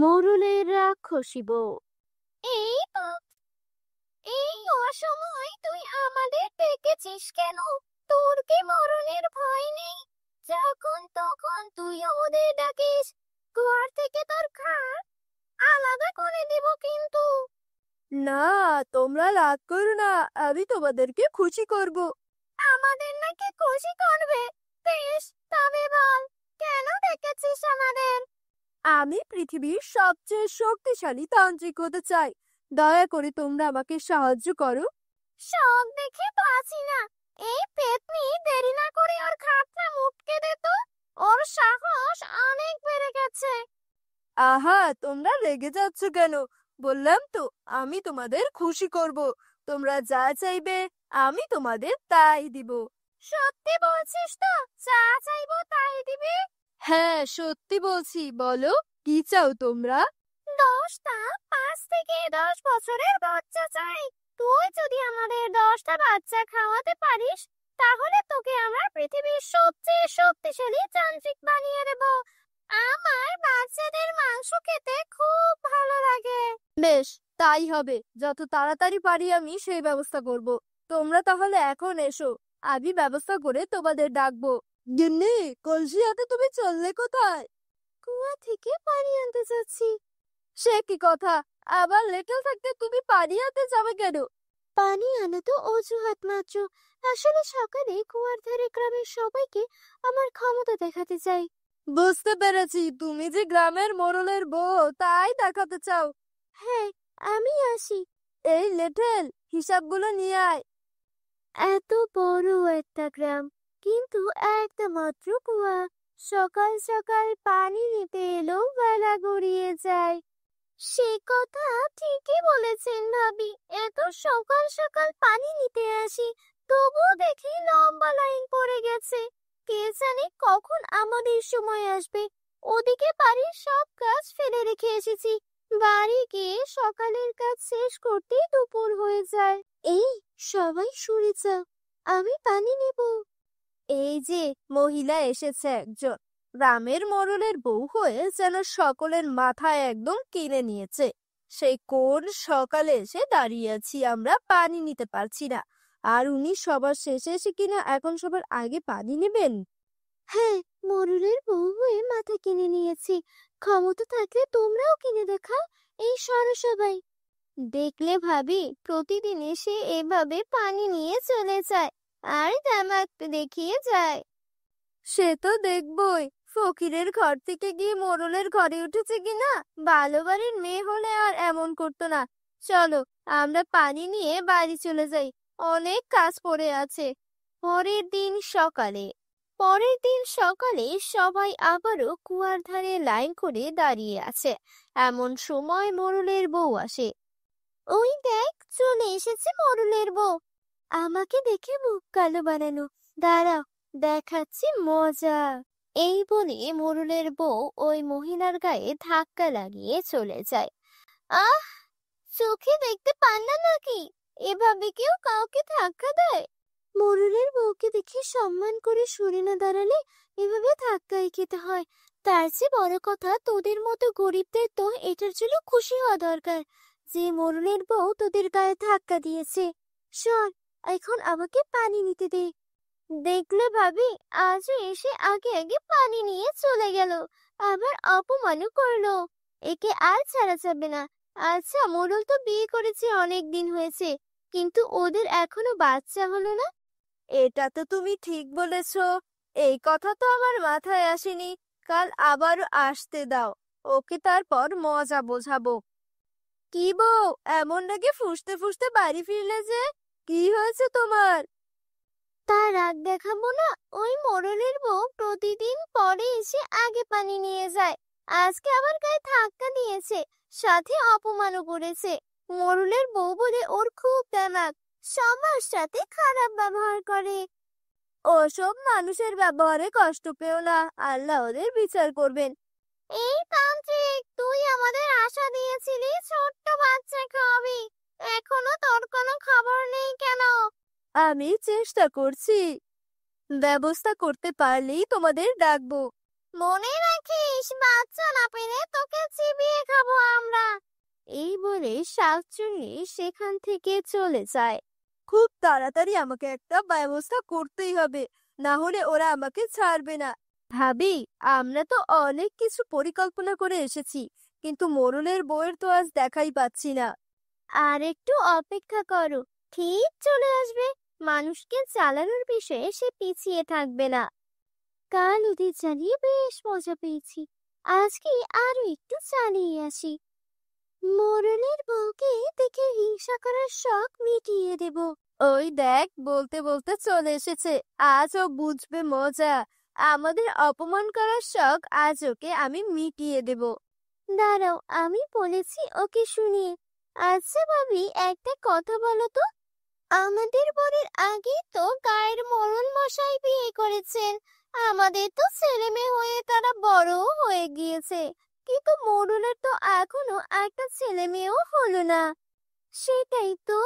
মোরলের রাক্ষসী বউ। এই তো, এই অসময় তুই আমাদের ডেকেছিস কেন? তোর কি মরণের ভয় নেই? যখন তখন তুই ওদের ডাকিস, ঘর থেকে তোর খাট আলাদা করে দিব কিন্তু। না, তোমরা রাগ করো না, আমি তোমাদেরকে খুশি করব। আমাদের নাকি খুশি করবে? বেশ, তবে বল, কেন ডেকেছিস আমাদের? আমি পৃথিবীর সবচেয়ে শক্তিশালী তান্ত্রিক হতে চাই। দয়া করে তোমরা আমাকে সাহায্য করো। শখ দেখে বাঁচি না। এই পেতনি দেরি না করে ওর খাটটা মুটকে দে তো। ওর সাহস অনেক বেড়ে গেছে। আহা, তোমরা রেগে যাচ্ছ কেন? বললাম তো, আমি তোমাদের খুশি করব। তোমরা যা চাইবে আমি তোমাদের তাই দিব। সত্যি বলছিস তো? যা চাইবো তাই দিবি? হ্যাঁ, সত্যি বলছি। বলো, কি চাও তোমরা? 10টা 5 থেকে 10 বছরের বাচ্চা চাই। তুই যদি আমাদের 10টা বাচ্চা খাওয়াতে পারিস, তাহলে তোকে আমরা পৃথিবীর সবচেয়ে শক্তিশালী যান্ত্রিক বানিয়ে দেব। আমার বাচ্চাদের মাংস খেতে খুব ভালো লাগে। বেশ, তাই হবে। যত তাড়াতাড়ি পারি আমি সেই ব্যবস্থা করব। তোমরা তাহলে এখন এসো, আমি ব্যবস্থা করে তোমাদের ডাকবো। গিন্নি, কলসি হাতে তুমি চললে কোথায়? কুয়া থেকে পানি আনতে যাচ্ছি। সে কি কথা! আবার লেটেল থাকতে তুমি পানি আনতে যাবে কেন? পানি আনা তো অজুহাত মাত্র। আসলে সকালে কুয়ার ধারে গ্রামের সবাইকে আমার ক্ষমতা দেখাতে চাই। বুঝতে পেরেছি, তুমি যে গ্রামের মোড়লের বউ তাই দেখাতে চাও। হ্যাঁ, আমি আসি। এই লেটেল, হিসাবগুলো নিয়ে আয়। এত বড় একটা গ্রাম, কিন্তু একটা মাত্র কুয়া। সকাল সকাল পানি নিতে এলেও বেলা গড়িয়ে যায়। সে কথা ঠিকই বলেছেন ভাবি। এত সকাল সকাল পানি নিতে আসি, তবুও দেখি লম্বা লাইন পড়ে গেছে। কে জানে কখন আমাদের সময় আসবে। ওদিকে বাড়ির সব কাজ ফেলে রেখে এসেছি। বাড়ি গিয়ে সকালের কাজ শেষ করতে দুপুর হয়ে যায়। এই, সবাই সরে যাও, আমি পানি নেব। এই যে মহিলা এসেছে একজন, গ্রামের মোড়লের বউ হয়ে যেন সকলের মাথায় একদম কিনে নিয়েছে। সেই কোন সকালে এসে দাঁড়িয়ে আছি, আমরা পানি নিতে পারছি না, আর উনি সবার শেষে এসে কিনা এখন সবার আগে পানি নেবেন। হ্যাঁ, মোরলের বউ হয়ে মাথা কিনে নিয়েছি। ক্ষমতা থাকলে তোমরাও কিনে দেখাও। এই সরো সবাই। দেখলে ভাবি, প্রতিদিন এসে এভাবে পানি নিয়ে চলে যায় আর তামাক দেখিয়ে যায়। সে তো দেখবই, ফকিরের ঘর থেকে গিয়ে মোড়লের ঘরে উঠেছে কিনা। ভালো বাড়ির মেয়ে হলে আর এমন করতো না। চলো, আমরা পানি নিয়ে বাড়ি চলে যাই, অনেক কাজ পড়ে আছে। পরের দিন সকালে সবাই আবারও কুয়ার ধারে লাইন করে দাঁড়িয়ে আছে। এমন সময় মোরলের বউ আসে। ওই দেখ, চলে এসেছে মোরলের বউ। আমাকে দেখে মুখ কালো বানানো। দাঁড়াও, দেখাচ্ছি মজা। এই বলে মোরলের বউ ওই মহিলার গায়ে ধাক্কা লাগিয়ে চলে যায়। আহ, চোখে দেখতে পান না নাকি? এভাবে কেউ কাউকে ধাক্কা দেয়? মোরলের বউকে দেখে সম্মান করে সরে না দাঁড়ালে এভাবে ধাক্কাই খেতে হয়। তার চেয়ে বড় কথা, তোদের মতো গরিবদের তো এটার জন্য খুশি হওয়া দরকার যে মোরলের বউ তোদের গায়ে ধাক্কা দিয়েছে। শোন, এখন আমাকে পানি নিতে দে। দেখলে ভাবি, আজও এসে আগে আগে পানি নিয়ে চলে গেল, আবার অপমানও করলো। একে আর ছাড়া যাবে না। আচ্ছা, মোড়ল তো বিয়ে করেছে, অনেক দিন হয়েছে, কিন্তু ওদের এখনো বাচ্চা হলো না। এটা তো তুমি ঠিক বলেছো, এই কথা তো আমার মাথায় আসেনি। কাল আবারও আসতে দাও, ওকে তারপর মজা বোঝাবো। কি বউ, এমন নাকি ফুঁসতে ফুঁসতে বাড়ি ফিরলে যে? কি হয়েছে তোমার? তার রাগ দেখাবো না? ওই মোড়লের বউ প্রতিদিন পরে এসে আগে পানি নিয়ে যায়। আজকে আবার গায়ে ধাক্কা দিয়েছে, সাথে অপমানও করেছে। মোড়লের বউ বলে ওর খুব দেমাক, সবার সাথে খারাপ ব্যবহার করে। ওসব মানুষের ব্যবহারে কষ্ট পেও না, আল্লাহ ওদের বিচার করবেন। এই তান্ত্রিক, তুই আমাদের আশা দিয়েছিলি ছোট্ট বাচ্চা খাওয়াবি, এখনো তোর কোনো খবর নেই কেন? আমি চেষ্টা করছি, ব্যবস্থা করতে পারলেই তোমাদের ডাকবো। মনে রাখিস, বাচ্চা না পেলে তোকে চিবিয়ে বলে শাকচুন্নি সেখান থেকে চলে যায়। খুব তাড়াতাড়ি আমাকে একটা ব্যবস্থা করতেই হবে, না হলে ওরা আমাকে ছাড়বে না। ভাবি, আমরা তো অনেক কিছু পরিকল্পনা করে এসেছি, কিন্তু মোড়লের বউয়ের তো আজ দেখাই পাচ্ছি না। আর একটু অপেক্ষা করো, ঠিক চলে আসবে। মানুষকে চালানোর বিষয়ে সে পিছিয়ে থাকবে না। কাল ওদের চালিয়ে বেশ মজা পেয়েছি, আজকে আরো একটু চালিয়ে আসি। মোরলের বউকে দেখে হিংসা করার শখ মিটিয়ে দেব। ওই দেখ, বলতে বলতে চলে এসেছে। আজ ও বুঝবে মজা। আমাদের অপমান করার শখ আজ ওকে আমি মিটিয়ে দেব। দাঁড়াও, আমি বলেছি ওকে শুনিয়ে। আচ্ছা ভাবি, একটা কথা বলো তো, আমাদের বরের আগে তো গায়ের মোড়ল মশাই বিয়ে করেছেন। আমাদের তো ছেলে মেয়ে হয়ে তারা বড়ও হয়ে গিয়েছে, কিন্তু মোড়লের তো এখনো একটা ছেলে মেয়েও হলো না। সেটাই তো,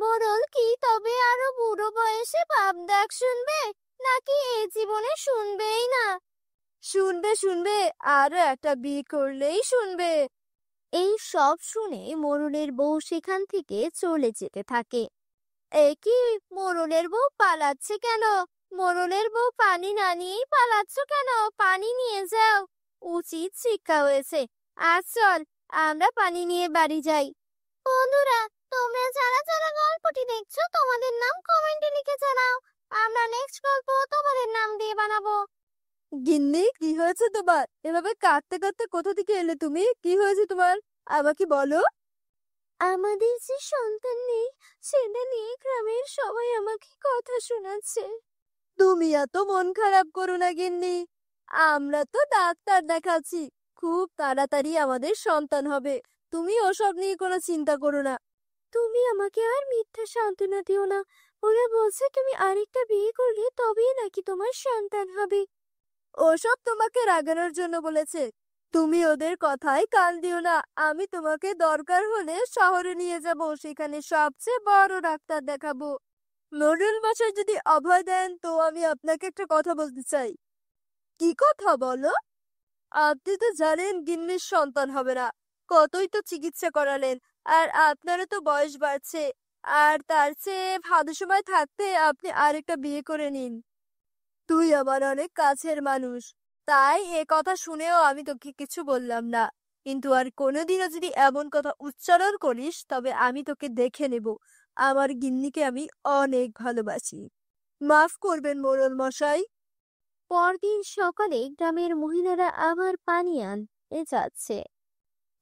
মোড়ল কি তবে আরো বুড়ো বয়সে বাপ ডাক শুনবে, নাকি এ জীবনে শুনবেই না? শুনবে শুনবে, আরো একটা বিয়ে করলেই শুনবে। এই সব শুনে মোড়লের বউ সেখান থেকে চলে যেতে থাকে। এ কি, মোড়লের বউ পালাচ্ছে কেন? মোড়লের বউ পানি না নিয়েই পালাচ্ছ কেন? পানি নিয়ে যাও, উচিত শিক্ষা হয়েছে। আজ চল, আমরা পানি নিয়ে বাড়ি যাই। বন্ধুরা, তোমরা যারা যারা গল্পটি দেখছো তোমাদের নাম কমেন্টে লিখে জানাও। আমরা নেক্সট গল্প তোমাদের নাম দিয়ে বানাবো। গিন্নি, কি হয়েছে তোমার? এভাবে কাঁদতে কাঁদতে কোথা থেকে এলে তুমি? কি হয়েছে তোমার, আমাকে বলো। আমাদের যে সন্তান নেই, সেটা নিয়ে গ্রামের সবাই আমাকে কথা শোনাচ্ছে। তুমি এত মন খারাপ করো না গিন্নি, আমরা তো ডাক্তার দেখাচ্ছি, খুব তাড়াতাড়ি আমাদের সন্তান হবে। তুমি ওসব নিয়ে কোনো চিন্তা করো না। তুমি আমাকে আর মিথ্যা সান্ত্বনা দিও না। ওরা বলছে তুমি আরেকটা বিয়ে করলে তবেই নাকি তোমার সন্তান হবে। ওসব তোমাকে রাগানোর জন্য বলেছে। তুমি ওদের কথায় কান দিও না। আমি তোমাকে দরকার হলে শহরে নিয়ে যাব, সেখানে সবচেয়ে বড় ডাক্তার দেখাবো। মোড়ল মশাই যদি অভয় দেন, তো আমি আপনাকে একটা কথা বলতে চাই। কি কথা বলো? আপনি তো জানেন গিন্নির সন্তান হবে না, কতই তো চিকিৎসা করালেন, আর আপনারও তো বয়স বাড়ছে। আর তার চেয়ে ভালো সময় থাকতে আপনি আরেকটা বিয়ে করে নিন। তুই আমার অনেক কাছের মানুষ, তাই এ কথা শুনেও আমি তোকে কিছু বললাম না। কিন্তু আর কোনোদিনও যদি এমন কথা উচ্চারণ করিস, তবে আমি তোকে দেখে নেব। আমার গিন্নিকে আমি অনেক ভালোবাসি। মাফ করবেন মোড়ল মশাই। পরদিন সকালে গ্রামের মহিলারা আবার পানি আনতে যাচ্ছে।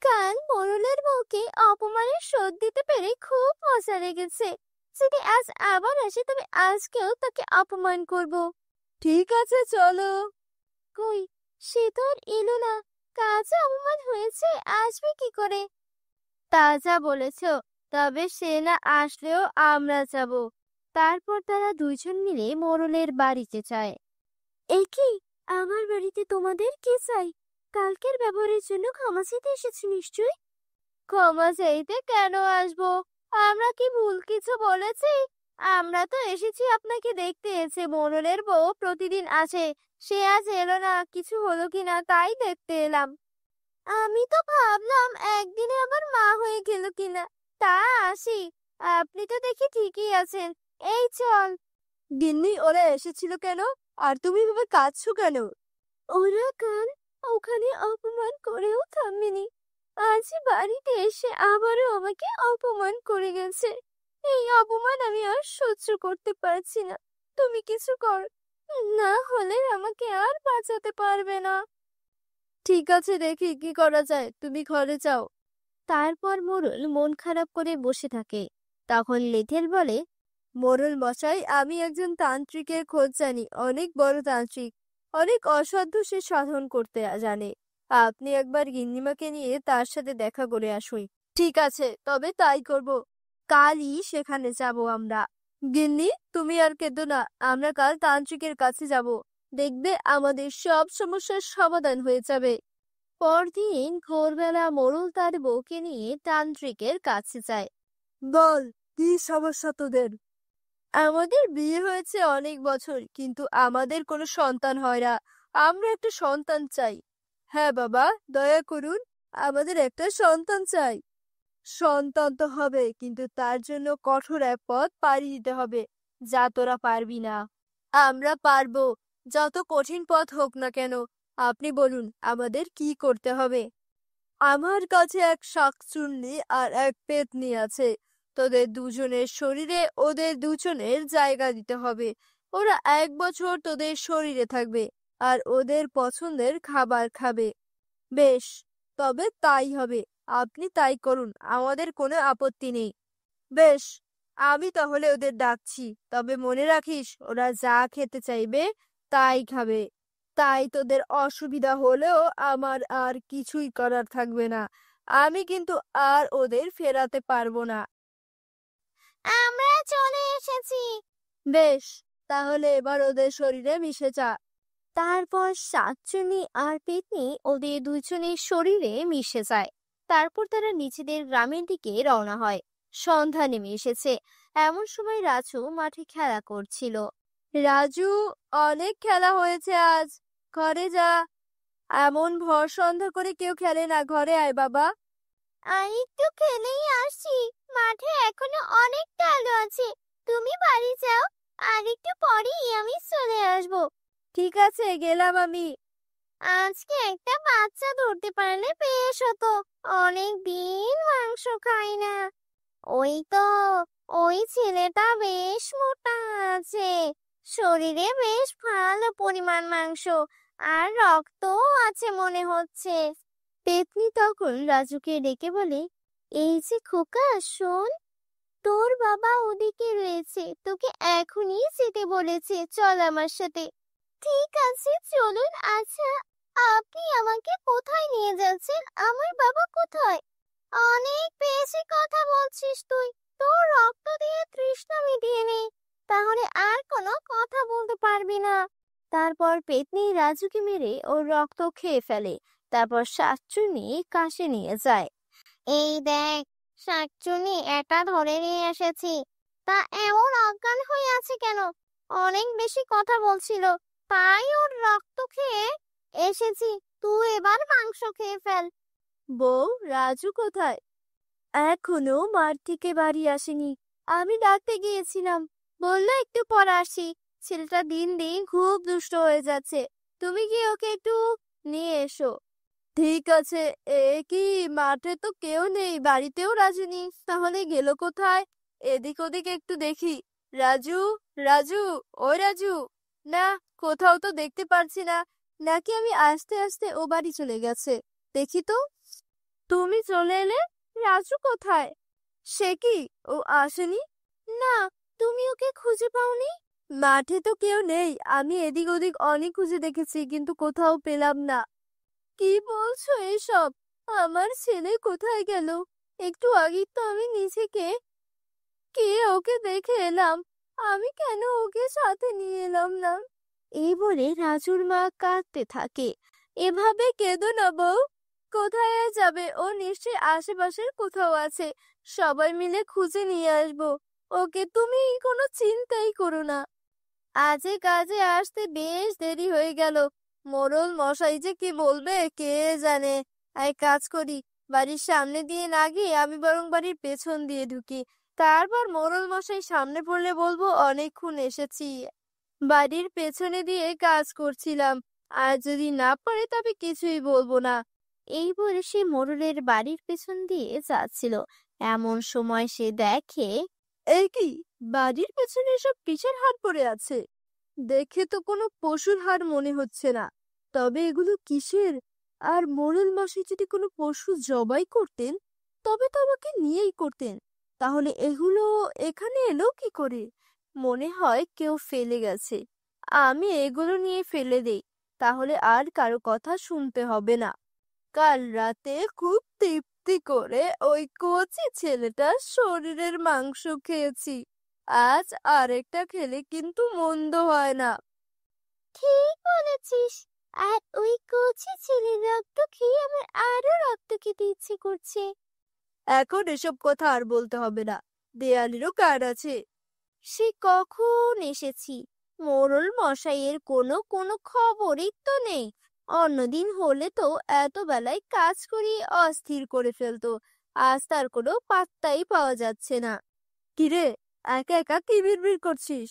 কাল মোড়লের বউকে অপমানের শোধ দিতে পেরে খুব মজা লেগেছে। যদি আজ আবার আসে তবে আজকেও তাকে অপমান করব। ঠিক আছে, চলো। কই, সে তো আর এলো না। কাজে অপমান হয়েছে, আসবে কি করে? তা যা বলেছ, তবে সে না আসলেও আমরা যাব। তারপর তারা দুইজন মিলে মোড়লের বাড়িতে যায়। এ কি, আমার বাড়িতে তোমাদের কে চাই? কালকের ব্যবহারের জন্য ক্ষমা চাইতে এসেছি নিশ্চয়ই। ক্ষমা চাইতে কেন আসবো? আমরা কি ভুল কিছু বলেছি? আমরা তো এসেছি আপনাকে দেখতে। এসে মোড়লের বউ প্রতিদিন আসে, সে আজ এলো না, কিছু হলো কিনা তাই দেখতে এলাম। আমি তো ভাবলাম একদিনে আবার মা হয়ে গেল কিনা, তা আসি। আপনি তো দেখি ঠিকই আছেন। এই চল। গিন্নি, ওরা এসেছিল কেন? আর তুমি এভাবে কাঁদছো কেন? ওরা কাল ওখানে অপমান করেও থামেনি, আজ বাড়িতে এসে আবারও আমাকে অপমান করে গেছে। এই অপমান আমি আর সহ্য করতে পারছি না। তুমি কিছু কর, না হলে আমাকে আর বাঁচাতে পারবে না। ঠিক আছে, দেখি কি করা যায়, তুমি ঘরে যাও। তারপর মোড়ল মন খারাপ করে বসে থাকে। তখন লেঠেল বলে, মোড়ল মশাই, আমি একজন তান্ত্রিকের খোঁজ জানি, অনেক বড় তান্ত্রিক, অনেক অসাধ্য সে সাধন করতে জানে। আপনি একবার গিন্নিমাকে নিয়ে তার সাথে দেখা করে আসুন। ঠিক আছে, তবে তাই করব। কালই সেখানে যাব আমরা। গিন্নি, তুমি আর কেঁদো না, আমরা কাল তান্ত্রিকের কাছে যাব। দেখবে আমাদের সব সমস্যার সমাধান হয়ে যাবে। পরদিন ভোরবেলা মোড়ল তার বউকে নিয়ে তান্ত্রিকের কাছে যায়। বল, কি সমস্যা তোদের? আমাদের বিয়ে হয়েছে অনেক বছর, কিন্তু আমাদের কোনো সন্তান হয় না। আমরা একটা সন্তান চাই। হ্যাঁ বাবা, দয়া করুন, আমাদের একটা সন্তান চাই। সন্তান তো হবে, কিন্তু তার জন্য কঠোর এক পথ পাড়ি দিতে হবে, যা তোরা পারবি না। আমরা পারবো, যত কঠিন পথ হোক না কেন। আপনি বলুন আমাদের কি করতে হবে। আমার কাছে এক শাকচুন্নি আর এক পেত্নী আছে। তোদের দুজনের শরীরে ওদের দুজনের জায়গা দিতে হবে। ওরা 1 বছর তোদের শরীরে থাকবে আর ওদের পছন্দের খাবার খাবে। বেশ, তবে তাই হবে। আপনি তাই করুন, আমাদের কোনো আপত্তি নেই। বেশ, আমি তাহলে ওদের ডাকছি। তবে মনে রাখিস, ওরা যা খেতে চাইবে তাই খাবে। তাই তোদের অসুবিধা হলেও আমার আর কিছুই করার থাকবে না। আমি কিন্তু আর ওদের ফেরাতে পারবো না। আমরা চলে এসেছি। বেশ, তাহলে এবার ওদের শরীরে মিশে যা। তারপর শাকচুন্নি আর পেতনি ওদের দুজনের শরীরে মিশে যায়। তারপর তারা নিজেদের গ্রামের দিকে রওনা হয়। সন্ধ্যা নেমে এসেছে। এমন সময় রাজু মাঠে খেলা করছিল। রাজু, অনেক খেলা হয়েছে আজ, ঘরে যা। এমন ভর সন্ধ্যা করে কেউ খেলে না, ঘরে আয় বাবা। আর একটু খেলেই আসছি, মাঠে এখনো অনেকটা আলো আছে। তুমি বাড়ি যাও, আর একটু পরেই আমি চলে আসবো। ঠিক আছে, গেলাম আমি। আজকে একটা বাচ্চা ধরতে পারলে বেশ হতো। অনেক দিন মাংস খাই না। ওই তো, ওই ছেলেটা বেশ মোটা আছে, শরীরে বেশ ভালো পরিমাণ মাংস আর রক্তও আছে মনে হচ্ছে। পেতনি তখন রাজুকে ডেকে বলে, এই যে খোকা, শোন, তোর বাবা ওদিকে রয়েছে, তোকে এখনই যেতে বলেছে, চল আমার সাথে। ঠিক আছে, চলুন। আচ্ছা, আপনি আমাকে কোথায় নিয়ে যাচ্ছেন? আমার বাবা কোথায়? অনেক বেশি কথা বলছিস তুই। তোর রক্ত দিয়ে তৃষ্ণা মিটিয়ে নে, তাহলে আর কোনো কথা বলতে পারবি না। তারপর পেতনি রাজুকে মেরে ওর রক্ত খেয়ে ফেলে। তারপর শাকচুন্নি কাশে নিয়ে যায়। এই দেখ, শাকচুন্নি এটা ধরে নিয়ে এসেছি। তা এমন অজ্ঞান হয়ে আছে কেন? অনেক বেশি কথা বলছিল, তাই ওর রক্ত খেয়ে এসেছি। তুই এবার মাংস খেয়ে ফেল। বউ, রাজু কোথায়? এখনো মাঠ থেকে বাড়ি আসেনি। আমি ডাকতে গিয়েছিলাম, বললো একটু পর আসি। ছেলেটা দিন দিন খুব দুষ্ট হয়ে যাচ্ছে, তুমি কি ওকে একটু নিয়ে এসো। ঠিক আছে। কি, মাঠে তো কেউ নেই, বাড়িতেও রাজু নেই, তাহলে গেল কোথায়? এদিক ওদিক একটু দেখি। রাজু, রাজু, ওই রাজু। না, কোথাও তো দেখতে পারছি না। নাকি আমি আস্তে আস্তে ও বাড়ি চলে গেছে। দেখি তো। তুমি চলে এলে, রাজু কোথায়? সে কি, ও আসেনি? না, তুমি ওকে খুঁজে পাওনি? মাঠে তো কেউ নেই, আমি এদিক ওদিক অনেক খুঁজে দেখেছি, কিন্তু কোথাও পেলাম না। কি বলছো এসব? আমার ছেলে কোথায় গেল? একটু আগেই তো আমি নিজেকে কে ওকে দেখে এলাম। আমি কেন ওকে সাথে নিয়ে এলাম না? এই বলে রাজুর মা কাঁদতে থাকে। এভাবে কেঁদো না বউ। কোথায় আর যাবে, ও নিশ্চয়ই আশেপাশের কোথাও আছে। সবাই মিলে খুঁজে নিয়ে আসবো ওকে, তুমি কোনো চিন্তাই করো না। আজে কাজে আসতে বেশ দেরি হয়ে গেল। মোড়ল মশাই যে কি বলবে কে জানে। এক কাজ করি, বাড়ির সামনে দিয়ে না গিয়ে আমি বরং বাড়ির পেছন দিয়ে ঢুকি। তারপর মোড়ল মশাই সামনে পড়লে বলবো অনেকক্ষণ এসেছি, বাড়ির পেছনে দিয়ে কাজ করছিলাম। আর যদি না পারে তবে কিছুই বলবো না। এই বলে সে মোড়লের বাড়ির পেছন দিয়ে যাচ্ছিল। এমন সময় সে দেখে, এই কি, বাড়ির পেছনে সব কিসের হাড় পড়ে আছে? দেখে তো কোনো পশুর হাড় মনে হচ্ছে না। তবে এগুলো কিসের? আর মোড়ল মশাই যদি কোনো পশু জবাই করতেন, তবে তো আমাকে নিয়েই করতেন। তাহলে এগুলো এখানে এলো কি করে? মনে হয় কেউ ফেলে গেছে। আমি এগুলো নিয়ে ফেলে দেই, তাহলে আর কারো কথা শুনতে হবে না। কাল রাতে খুব তৃপ্তি করে ওই কচি ছেলেটার শরীরের মাংস খেয়েছি। আজ আরেকটা খেলে কিন্তু মন্দ হয় না। ঠিক বলেছিস। আর ওই কচি ছেলের রক্ত খেয়ে আমার আরো রক্ত খেতে ইচ্ছে করছে। এখন এসব কথা আর বলতে হবে না, দেয়ালেরও কার আছে। সে কখন এসেছি, মোড়ল মশাইয়ের কোনো কোনো খবরই তো নেই। অন্যদিন হলে তো এত বেলায় কাজ করিয়ে অস্থির করে ফেলতো। আজ তার কোনো পাত্তাই পাওয়া যাচ্ছে না। কিরে, একা একা কি বিড়বিড় করছিস?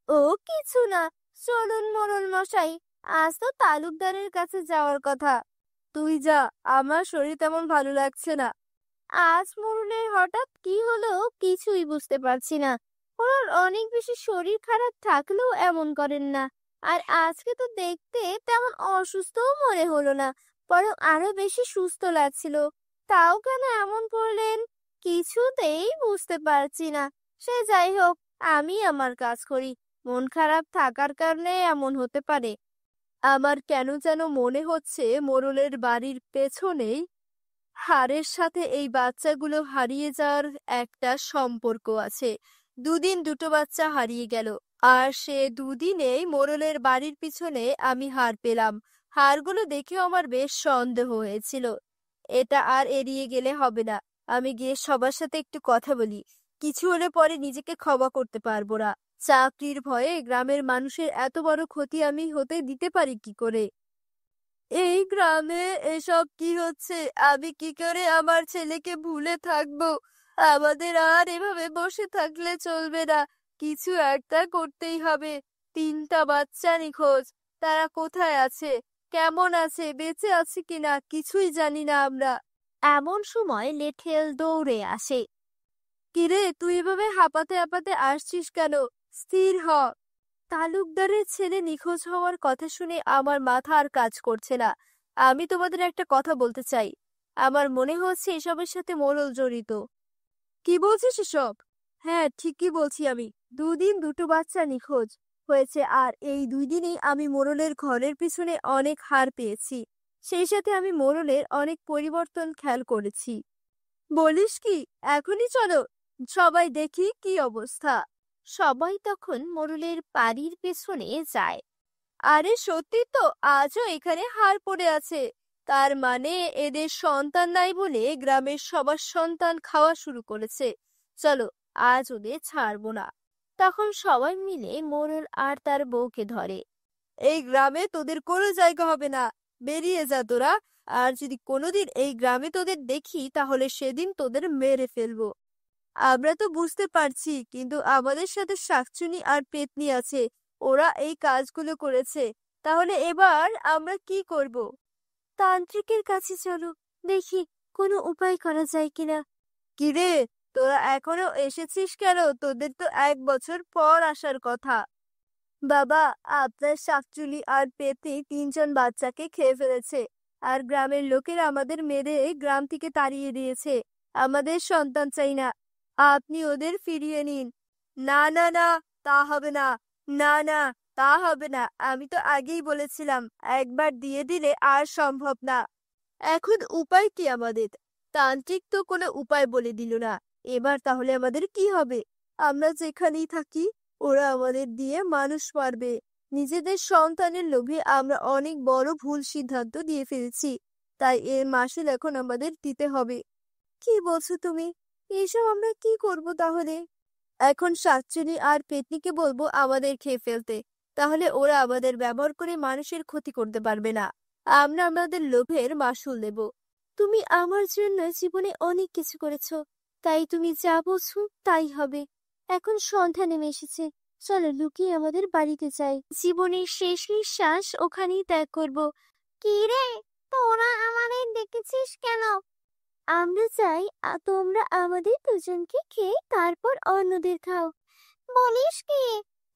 ও কিছু না। চলুন মোড়ল মশাই, আজ তো তালুকদারের কাছে যাওয়ার কথা। তুই যা, আমার শরীর তেমন ভালো লাগছে না। আজ মোড়লের হঠাৎ কি হলো কিছুই বুঝতে পারছি না। ওনার অনেক বেশি শরীর খারাপ থাকলেও এমন করেন না। আর আজকে তো দেখতে তেমন অসুস্থও মনে হলো না, বরং আরো বেশি সুস্থ লাগছিল। তাও কেন এমন করলেন কিছুতেই বুঝতে পারছি না। সে যাই হোক, আমি আমার কাজ করি। মন খারাপ থাকার কারণে এমন হতে পারে। আমার কেন যেন মনে হচ্ছে মোড়লের বাড়ির পেছনেই হাড়ের সাথে এই বাচ্চাগুলো হারিয়ে যাওয়ার একটা সম্পর্ক আছে। দুদিন দুটো বাচ্চা হারিয়ে গেল, আর সে দুদিনেই মোড়লের বাড়ির পিছনে আমি হাড় পেলাম। হাড়গুলো দেখেও আমার বেশ সন্দেহ হয়েছিল। এটা আর এড়িয়ে গেলে হবে না। আমি গিয়ে সবার সাথে একটু কথা বলি। কিছু হলে পরে নিজেকে ক্ষমা করতে পারবো না। চাকরির ভয়ে গ্রামের মানুষের এত বড় ক্ষতি আমি হতে দিতে পারি কি করে? এই গ্রামে এসব কি হচ্ছে? আমি কি করে আমার ছেলেকে ভুলে থাকবো? আমাদের আর এভাবে বসে থাকলে চলবে না। কিছু একটা করতেই হবে। 3টা বাচ্চা নিখোঁজ। তারা কোথায় আছে, কেমন আছে, বেঁচে আছে কিনা কিছুই জানি না আমরা। এমন সময় লেঠেল দৌড়ে আসে। কিরে, তুই এভাবে হাঁপাতে হাঁপাতে আসছিস কেন? স্থির হ। তালুকদারের ছেলে নিখোঁজ হওয়ার কথা শুনে আমার মাথা আর কাজ করছে না। আমি তোমাদের একটা কথা বলতে চাই। আমার মনে হচ্ছে এসবের সাথে মোড়ল জড়িত। কি বলছিস এসব? হ্যাঁ, ঠিকই বলছি আমি। দুদিন দুটো বাচ্চা নিখোঁজ হয়েছে, আর এই 2 দিনেই আমি মোড়লের ঘরের পিছনে অনেক হাড় পেয়েছি। সেই সাথে আমি মোড়লের অনেক পরিবর্তন খেয়াল করেছি। বলিস কি? এখনই চলো, সবাই দেখি কি অবস্থা। সবাই তখন মোড়লের বাড়ির পেছনে যায়। আরে সত্যি তো, আজও এখানে হাড় পড়ে আছে। তার মানে এদের সন্তান নাই বলে গ্রামের সবার সন্তান খাওয়া শুরু করেছে। চলো, আজ ওদের ছাড়বো না। তখন সবাই মিলে মোড়ল আর তার বউকে ধরে। এই গ্রামে তোদের কোনো জায়গা হবে না। বেরিয়ে যা তোরা। আর যদি কোনোদিন এই গ্রামে তোদের দেখি তাহলে সেদিন তোদের মেরে ফেলবো। আমরা তো বুঝতে পারছি, কিন্তু আমাদের সাথে শাকচুনি আর পেতনি আছে। ওরা এই কাজগুলো করেছে। তাহলে এবার আমরা কি করব? তান্ত্রিকের কাছে চলো, দেখি কোনো উপায় করা যায় কিনা। কিরে, তোরা এখনো এসেছিস কেন? তোদের তো 1 বছর পর আসার কথা। বাবা, আপনার শাকচুনি আর পেতনি 3জন বাচ্চাকে খেয়ে ফেলেছে। আর গ্রামের লোকেরা আমাদের মেরে গ্রাম থেকে তাড়িয়ে দিয়েছে। আমাদের সন্তান চাই না। আপনি ওদের ফিরিয়ে নিন। না না না, তা হবে না। না না, তা হবে না। আমি তো আগেই বলেছিলাম, একবার দিয়ে দিলে আর সম্ভব না। এখন উপায় কি আমাদের? তান্ত্রিক তো কোনো উপায় বলে দিল না। এবার তাহলে আমাদের কি হবে? আমরা যেখানেই থাকি ওরা আমাদের দিয়ে মানুষ মারবে। নিজেদের সন্তানের লোভে আমরা অনেক বড় ভুল সিদ্ধান্ত দিয়ে ফেলেছি। তাই এর মাসুল এখন আমাদের দিতে হবে। কি বলছো তুমি? এসব আমরা কি করব তাহলে? এখন শাকচুনি আর পেতনিকে বলবো আমাদের খেয়ে ফেলতে। তাহলে ওরা আমাদের ব্যবহার করে মানুষের ক্ষতি করতে পারবে না। আমরা আমাদের লোভের মাসুল দেব। তুমি আমার জন্য জীবনে অনেক কিছু করেছো, তাই তুমি যা বলছো তাই হবে। এখন সন্ধ্যা নেমে এসেছে, চলো লুকিয়ে আমাদের বাড়িতে যাই। জীবনের শেষ নিঃশ্বাস ওখানেই ত্যাগ করব। কি রে, তোরা আমাদের দেখেছিস কেন? আমরা চাই তোমরা আমাদের দুজনকে খেয়ে তারপর অন্যদের খাও। বলিস কি?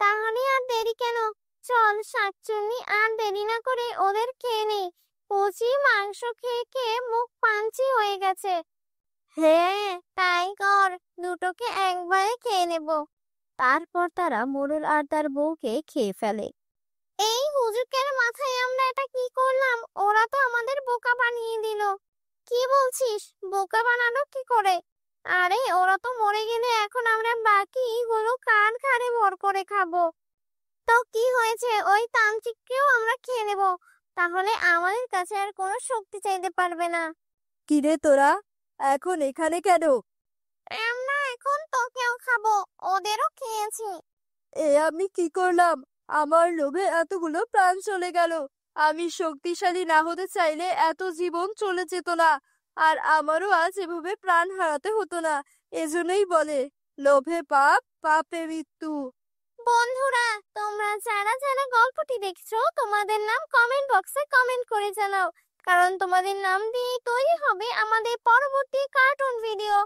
তাহলে আর দেরি কেন? চল শাকচুন্নি, আর দেরি না করে ওদের খেয়ে নে। কচি মাংস খেয়ে খেয়ে মুখ পাঞ্চি হয়ে গেছে। হ্যাঁ, তাই কর, দুটোকে একবারে খেয়ে নেব। তারপর তারা মোড়ল আর তার বউকে খেয়ে ফেলে। এই হুজুকের মাথায় আমরা এটা কি করলাম? ওরা তো আমাদের বোকা বানিয়ে দিল। কি বলছিস? বোকা বানানো কি করে? আরে ওরা তো মরে গেলে এখন আমরা বাকিগুলো কান খাড়ে ভর করে খাবো। তো কি হয়েছে, ওই তান্ত্রিককেও আমরা খেয়ে নেব। তাহলে আমাদের কাছে আর কোনো শক্তি চাইতে পারবে না। কিরে তোরা, এখন এখানে কেন? আমরা এখন তোকেও খাবো, ওদেরও খেয়েছি। এ আমি কি করলাম? আমার লোভে এতগুলো প্রাণ চলে গেল। আমি শক্তিশালী না হতে চাইলে এত জীবন চলে যেত না। আর আমারও আজ এভাবে প্রাণ হারাতে হতো না। এজন্যই বলে, লোভে পাপ, পাপে মৃত্যু। বন্ধুরা, তোমরা যারা যারা গল্পটি দেখছো তোমাদের নাম কমেন্ট বক্সে কমেন্ট করে জানাও, কারণ তোমাদের নাম দিয়ে তৈরি হবে আমাদের পরবর্তী কার্টুন ভিডিও।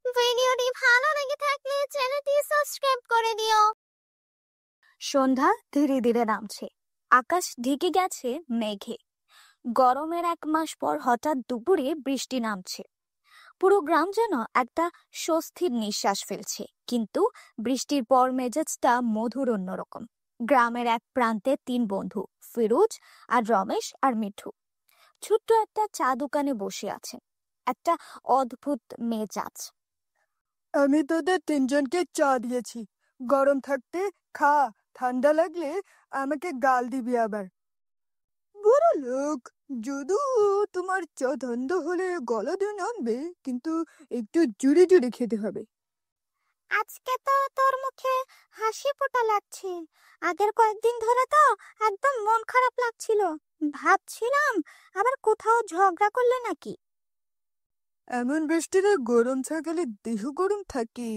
ভিডিওটি ভালো লেগে থাকলে চ্যানেলটি সাবস্ক্রাইব করে দিও। সন্ধ্যা ধীরে ধীরে নামছে, আকাশ ঢেকে গেছে মেঘে। গরমের 1 মাস পর হঠাৎ দুপুরে বৃষ্টি নামছে। পুরো গ্রাম যেন একটা স্বস্তির নিঃশ্বাস ফেলছে, কিন্তু বৃষ্টির পর মেজাজটা মধুর অন্যরকম। গ্রামের এক প্রান্তে 3 বন্ধু, ফিরোজ আর রমেশ আর মিঠু, ছোট্ট একটা চা দোকানে বসে আছেন। একটা অদ্ভুত মেজাজ। আমি তোদের 3জনকে চা দিয়েছি, গরম থাকতে খা, ঠান্ডা লাগলে আমাকে গাল দিবি আবার। বড় লোক, যদিও তোমার চা ঠান্ডা হলে গলা দিয়ে নামবে, কিন্তু একটু জুড়ে জুড়ে খেতে হবে। আজকে তো তোর মুখে হাসি ফোটা লাগছে, আগের কয়েকদিন ধরে তো একদম মন খারাপ লাগছিল। ভাবছিলাম আবার কোথাও ঝগড়া করলে নাকি। এমন বৃষ্টিতে গরম চা খেলে দেহ গরম থাকে।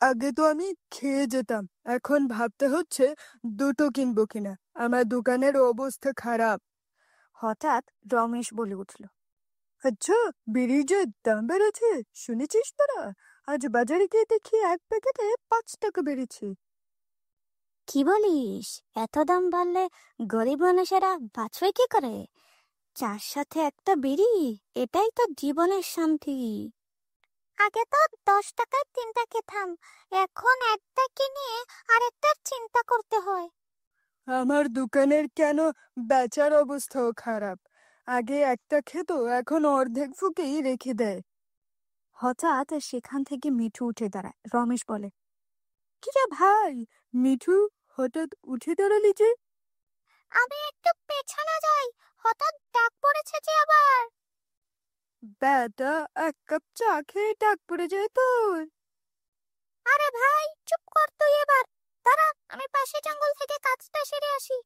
আগে তো আমি খেয়ে যেতাম, এখন ভাবতে হচ্ছে দুটো কিনবো কিনা। আমার দোকানের অবস্থা খারাপ। হঠাৎ রমেশ বলে উঠল, আচ্ছা, বিড়ির যে দাম বেড়েছে শুনেছিস তোরা? আজ বাজারে গিয়ে দেখি 1 প্যাকেটে 5 টাকা বেড়েছে। কি বলিস? এত দাম বাড়লে গরিব মানুষেরা বাঁচবে কি করে? চার সাথে একটা বিড়ি, এটাই তো জীবনের শান্তি। আগে তো 10 টাকায় 3টা খেতাম, এখন একটা কিনে আরেকটার চিন্তা করতে হয়। আমার দোকানের কেন বেচার অবস্থাও খারাপ। আগে একটা খেত, এখন অর্ধেক ফুকেই রেখে দেয়। হঠাৎ সেখান থেকে মিঠু উঠে দাঁড়ায়। রমেশ বলে, কি রে ভাই, মিঠু, হঠাৎ উঠে দাঁড়ালি যে? আমি একটু পেছনে যাই, হঠাৎ ডাক পড়েছে যে আবার। বেটা, 1 কাপ চা খেয়ে ডাক পড়ে যায় তোর? আরে ভাই, চুপ কর তুই এবার, দাঁড়া, আমি পাশে জঙ্গল থেকে কাজটা সেরে আসি।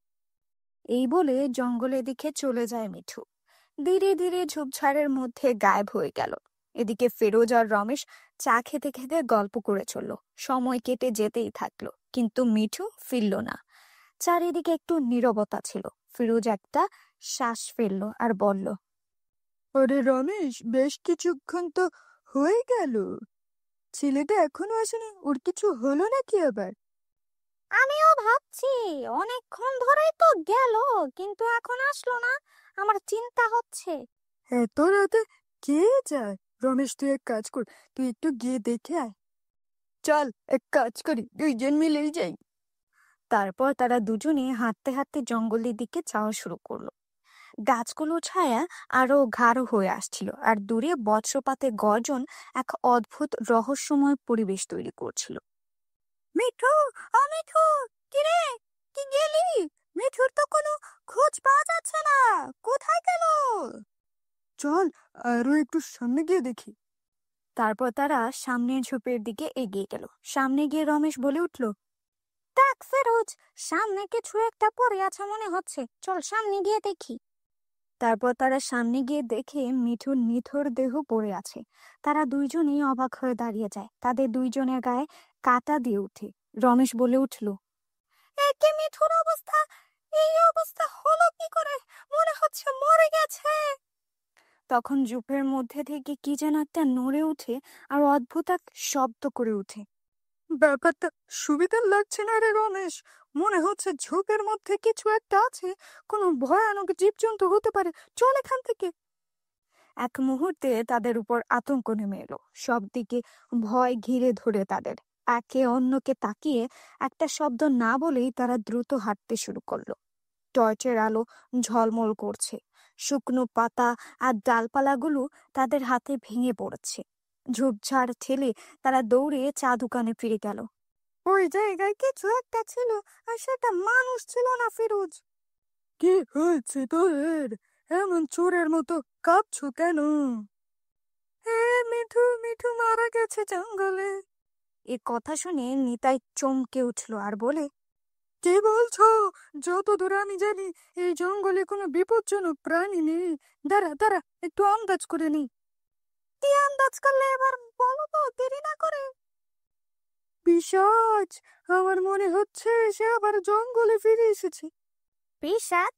এই বলে জঙ্গলের দিকে চলে যায় মিঠু। ধীরে ধীরে ঝোপঝাড়ের মধ্যে গায়েব হয়ে গেল। এদিকে ফিরোজ আর রমেশ চা খেতে খেতে গল্প করে চলল। সময় কেটে যেতেই থাকলো, কিন্তু মিঠু ফিরল না। চারিদিকে একটু নীরবতা ছিল। ফিরোজ একটা শ্বাস ফেললো আর বলল, ওরে রমেশ, বেশ কিছুক্ষণ তো হয়ে গেল, ছেলেটা এখনো আসেনি, ওর কিছু হলো নাকি আবার? আমিও ভাবছি অনেকক্ষণ ধরেই তো গেল, কিন্তু এখন আসলো না, আমার চিন্তা হচ্ছে। এত রাতে কে যায়? রমেশ, তুই এক কাজ কর, তুই একটু গিয়ে দেখে আয়। চল, এক কাজ করি, 2জন মিলেই যাই। তারপর তারা দুজনে হাঁটতে হাঁটতে জঙ্গলের দিকে যাওয়া শুরু করলো। গাছগুলো ছায়া আরো গাঢ় হয়ে আসছিল, আর দূরে বজ্রপাতের গর্জন এক অদ্ভুত রহস্যময় পরিবেশ তৈরি করছিল। মিঠু, ও মিঠু, কি রে, কি গেলি? মিঠুর তো কোনো খোঁজ পাওয়া যাচ্ছে না, কোথায় গেল? চল, আরো একটু সামনে গিয়ে দেখি। তারপর তারা সামনের ঝোপের দিকে এগিয়ে গেল। সামনে গিয়ে রমেশ বলে উঠল, দেখ ফেরোজ, সামনে কিছু একটা পড়ে আছে মনে হচ্ছে, চল সামনে গিয়ে দেখি। তারপর তারা সামনে গিয়ে দেখে মিঠুর নিথর দেহ পড়ে আছে। তারা দুইজনেই অবাক হয়ে দাঁড়িয়ে যায়। তাদের দুইজনের গায়ে কাঁটা দিয়ে উঠে। রমেশ বলে উঠল, একে মিঠুর অবস্থা, এই অবস্থা হলো কি করে? মনে হচ্ছে মরে গেছে। তখন ঝোপের মধ্যে থেকে কি যেন একটা নড়ে ওঠে আর অদ্ভুত এক শব্দ করে ওঠে। ব্যাপারটা সুবিধা লাগছে না রে রমেশ, মনে হচ্ছে ঝোপের মধ্যে কিছু একটা আছে, কোনো ভয়ানক জীবজন্তু হতে পারে। চল এখান থেকে। এক মুহূর্তে তাদের উপর আতঙ্ক নেমে এলো। সব দিকে ভয় ঘিরে ধরে তাদের। একে অন্যকে তাকিয়ে একটা শব্দ না বলেই তারা দ্রুত হাঁটতে শুরু করলো। টর্চের আলো ঝলমল করছে, শুকনো পাতা আর ডালপালাগুলো তাদের হাতে ভেঙে পড়ছে। ঝোপঝাড় ঠেলে তারা দৌড়ে চা দোকানে ফিরে গেল। ওই জায়গায় কিছু একটা ছিল, আর সেটা মানুষ ছিল না ফিরোজ। কি হয়েছে তোর? এমন চোরের মতো কাঁপছো কেন? মিঠু, মিঠু মারা গেছে জঙ্গলে। এ কথা শুনে নিতাই চমকে উঠলো আর বলে, কি বলছো? যতদূর আমি জানি এই জঙ্গলে কোনো বিপজ্জনক প্রাণী নেই। দাঁড়া দাঁড়া, একটু আন্দাজ করে নি। কাজ করলে এবার বলো তো, দেরি না করে। পিশাচ, আমার মনে হচ্ছে সে আবার জঙ্গলে ফিরে এসেছে। পিশাচ?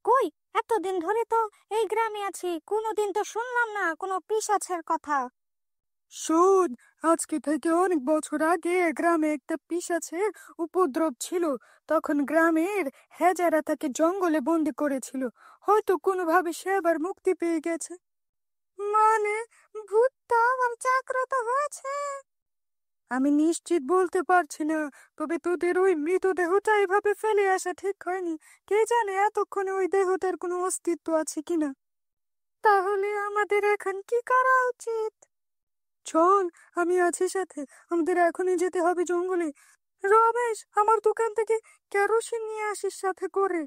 কই, এতদিন ধরে তো এই গ্রামে আছি, কোনোদিন তো শুনলাম না কোনো পিশাচের কথা। শোন, আজকে থেকে অনেক বছর আগে গ্রামে একটা পিশাচের উপদ্রব ছিল। তখন গ্রামের হেজারা তাকে জঙ্গলে বন্দি করেছিল। হয়তো কোনোভাবে সে আবার মুক্তি পেয়ে গেছে। মানে, ভূতটা আমার জাগ্রত হয়েছে। আমি নিশ্চিত বলতে পারছি না, তবে তোদের ওই মৃতদেহটা এভাবে ফেলে আসা ঠিক হয়নি। কে জানে এতক্ষণে ওই দেহটার কোনো অস্তিত্ব আছে কিনা। তাহলে আমাদের এখন কি করা উচিত? চল, আমি আছি সাথে। আমাদের এখনই যেতে হবে জঙ্গলে। রমেশ, আমার দোকান থেকে কেরোসিন নিয়ে আসিস সাথে করে।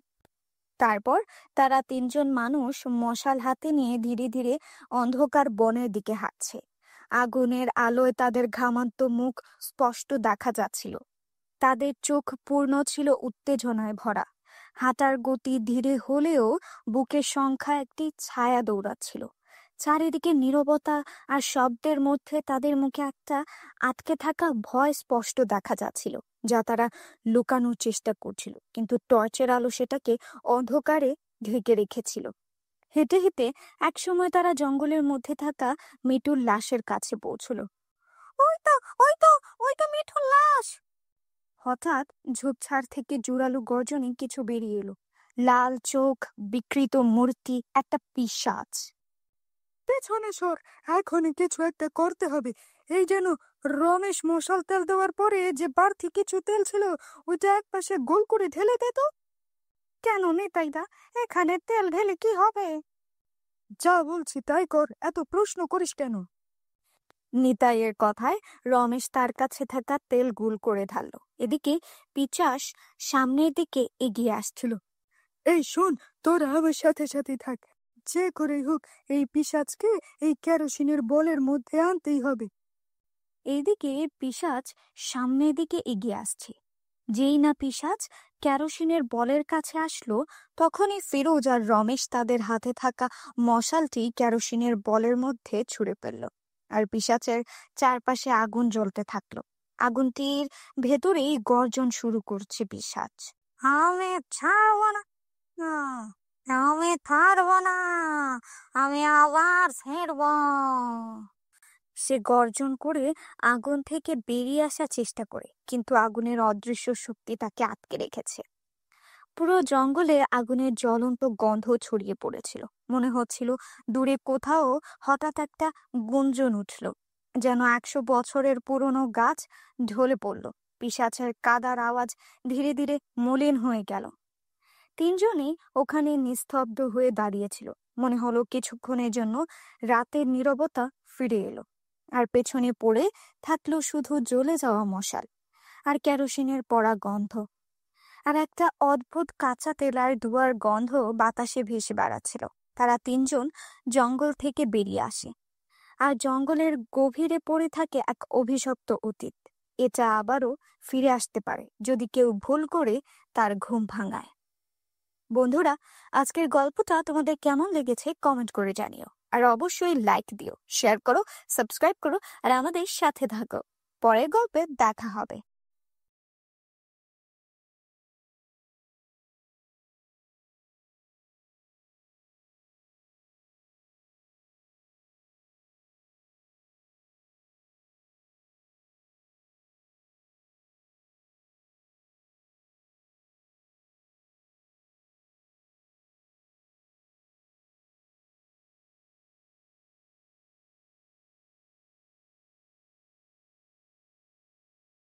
তারপর তারা তিনজন মানুষ মশাল হাতে নিয়ে ধীরে ধীরে অন্ধকার বনের দিকে হাঁটছে। আগুনের আলোয় তাদের ঘামান্ত মুখ স্পষ্ট দেখা যাচ্ছিল। তাদের চোখ পূর্ণ ছিল উত্তেজনায় ভরা। হাঁটার গতি ধীরে হলেও বুকের সংখ্যা একটি ছায়া দৌড়াচ্ছিল। চারিদিকে নীরবতা আর শব্দের মধ্যে তাদের মুখে একটা আটকে থাকা ভয় স্পষ্ট দেখা যাচ্ছিল, যা তারা লুকানোর চেষ্টা করছিল, কিন্তু টর্চের আলো সেটাকে অন্ধকারে ঢেকে রেখেছিল। হেঁটে হেঁটে একসময় তারা জঙ্গলের মধ্যে থাকা মিঠুর লাশের কাছে পৌঁছলো। ওই তো, ওই তো, ওই তো মিঠুর লাশ! হঠাৎ ঝোপঝাড় থেকে জোরালো গর্জনে কিছু বেরিয়ে এলো। লাল চোখ, বিকৃত মূর্তি, একটা পিশাচ। পেছনে সর, এখনই কিছু একটা করতে হবে। এই যেন রমেশ মশাল তেল দেওয়ার পরে যে বাড়তি কিছু তেল ছিল, ওইটা একপাশে গোল করে ঢেলে দে তো। কেন নিতাইদা, এখানে তেল ঢেলে কি হবে? যা বলছি তাই কর, এত প্রশ্ন করিস কেন? নিতাইয়ের কথায় রমেশ তার কাছে থাকা তেল গুল করে ঢালল। এদিকে পিচাস সামনের দিকে এগিয়ে আসছিল। এই শোন, তোরা আমার সাথে সাথে থাক। যে করেই হোক এই পিশাচকে এই কেরোসিনের বলের মধ্যে আনতেই হবে। এইদিকে পিশাচ সামনের দিকে এগিয়ে আসছে। যেই না পিশাচ কেরোসিনের বলের কাছে আসলো, তখনই ফিরোজ আর রমেশ তাদের হাতে থাকা মশালটি কেরোসিনের বলের মধ্যে ছুঁড়ে ফেলল। আর পিশাচের চারপাশে আগুন জ্বলতে থাকলো। আগুনটির ভেতরেই গর্জন শুরু করছে পিশাচ। আমি ছাড়বো না, আমি ছাড়বো না, আমি আবার ছেড়ব। সে গর্জন করে আগুন থেকে বেরিয়ে আসার চেষ্টা করে, কিন্তু আগুনের অদৃশ্য শক্তি তাকে আটকে রেখেছে। পুরো জঙ্গলে আগুনের জ্বলন্ত গন্ধ ছড়িয়ে পড়েছিল। মনে হচ্ছিল দূরে কোথাও হঠাৎ একটা গুঞ্জন উঠল, যেন 100 বছরের পুরনো গাছ ঢলে পড়ল। পিশাচের কাদার আওয়াজ ধীরে ধীরে মলিন হয়ে গেল। তিনজনই ওখানে নিস্তব্ধ হয়ে দাঁড়িয়েছিল। মনে হলো কিছুক্ষণের জন্য রাতের নীরবতা ফিরে এলো, আর পেছনে পড়ে থাকলো শুধু জ্বলে যাওয়া মশাল আর কেরোসিনের পড়া গন্ধ, আর একটা অদ্ভুত কাঁচা তেলার ধোঁয়ার গন্ধ বাতাসে ভেসে বেড়াচ্ছিল। তারা তিনজন জঙ্গল থেকে বেরিয়ে আসে, আর জঙ্গলের গভীরে পড়ে থাকে এক অভিশপ্ত অতীত। এটা আবারও ফিরে আসতে পারে যদি কেউ ভুল করে তার ঘুম ভাঙায়। বন্ধুরা, আজকের গল্পটা তোমাদের কেমন লেগেছে কমেন্ট করে জানিও, আর অবশ্যই লাইক দিও, শেয়ার করো, সাবস্ক্রাইব করো, আর আমাদের সাথে থাকো। পরের গল্পে দেখা হবে।